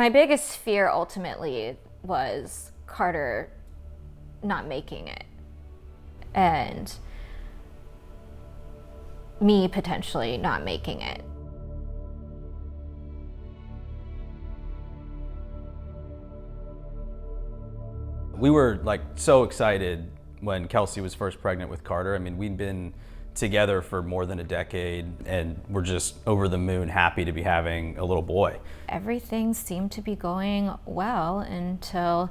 My biggest fear ultimately was Carter not making it and me potentially not making it. We were like so excited when Kelsey was first pregnant with Carter. I mean, we'd been together for more than a decade and we're just over the moon happy to be having a little boy. Everything seemed to be going well until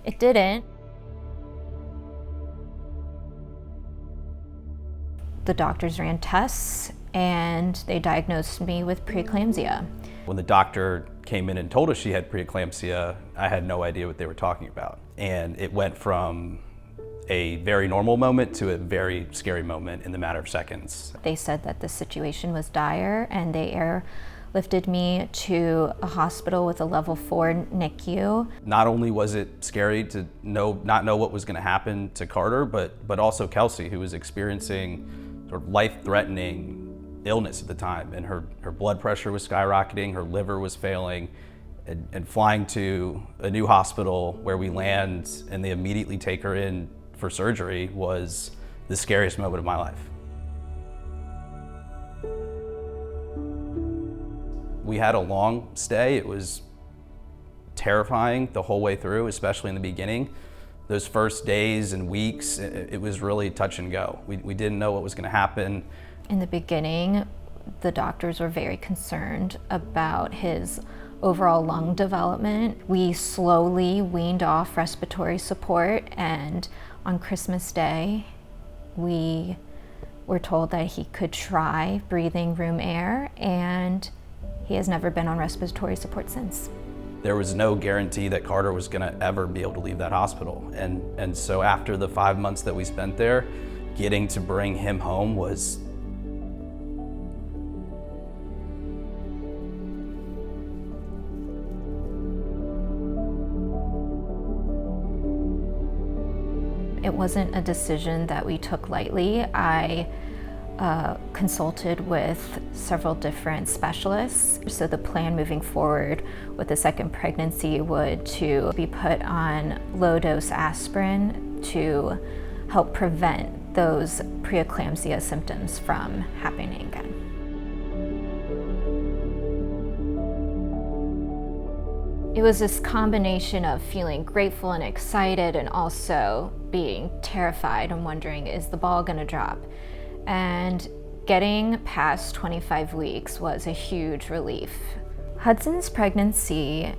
it didn't. The doctors ran tests and they diagnosed me with preeclampsia. When the doctor came in and told us she had preeclampsia, I had no idea what they were talking about. And it went from a very normal moment to a very scary moment in the matter of seconds. They said that the situation was dire and they airlifted me to a hospital with a level 4 NICU. Not only was it scary to not know what was going to happen to Carter, but also Kelsey, who was experiencing sort of life-threatening illness at the time, and her blood pressure was skyrocketing, her liver was failing, and flying to a new hospital where we land and they immediately take her in for surgery was the scariest moment of my life. We had a long stay. It was terrifying the whole way through, especially in the beginning. Those first days and weeks, it was really touch and go. We didn't know what was going to happen. In the beginning, the doctors were very concerned about his overall lung development. We slowly weaned off respiratory support, and on Christmas Day, we were told that he could try breathing room air, and he has never been on respiratory support since. There was no guarantee that Carter was going to ever be able to leave that hospital. And so after the 5 months that we spent there, getting to bring him home was It wasn't a decision that we took lightly. I consulted with several different specialists. So the plan moving forward with the second pregnancy would to be put on low-dose aspirin to help prevent those preeclampsia symptoms from happening again. It was this combination of feeling grateful and excited and also being terrified and wondering, is the ball gonna drop? And getting past 25 weeks was a huge relief. Hudson's pregnancy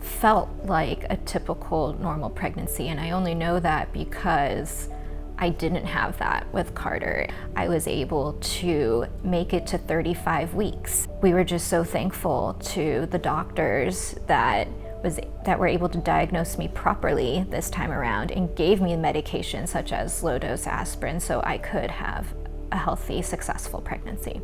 felt like a typical normal pregnancy, and I only know that because I didn't have that with Carter. I was able to make it to 35 weeks. We were just so thankful to the doctors that were able to diagnose me properly this time around and gave me medication such as low-dose aspirin so I could have a healthy, successful pregnancy.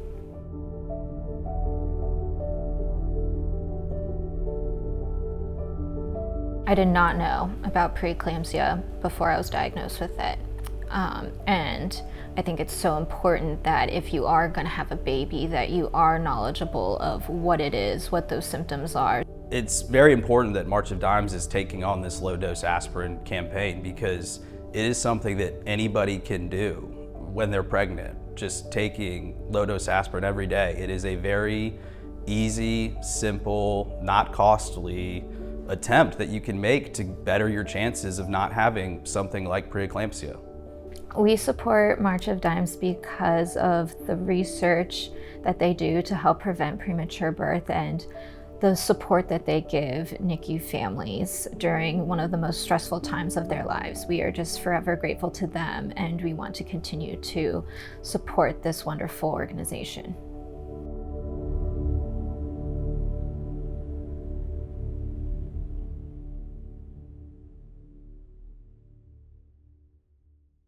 I did not know about preeclampsia before I was diagnosed with it. And I think it's so important that if you are going to have a baby, that you are knowledgeable of what it is, what those symptoms are. It's very important that March of Dimes is taking on this low-dose aspirin campaign because it is something that anybody can do when they're pregnant. Just taking low-dose aspirin every day. It is a very easy, simple, not costly attempt that you can make to better your chances of not having something like preeclampsia. We support March of Dimes because of the research that they do to help prevent premature birth and the support that they give NICU families during one of the most stressful times of their lives. We are just forever grateful to them, and we want to continue to support this wonderful organization.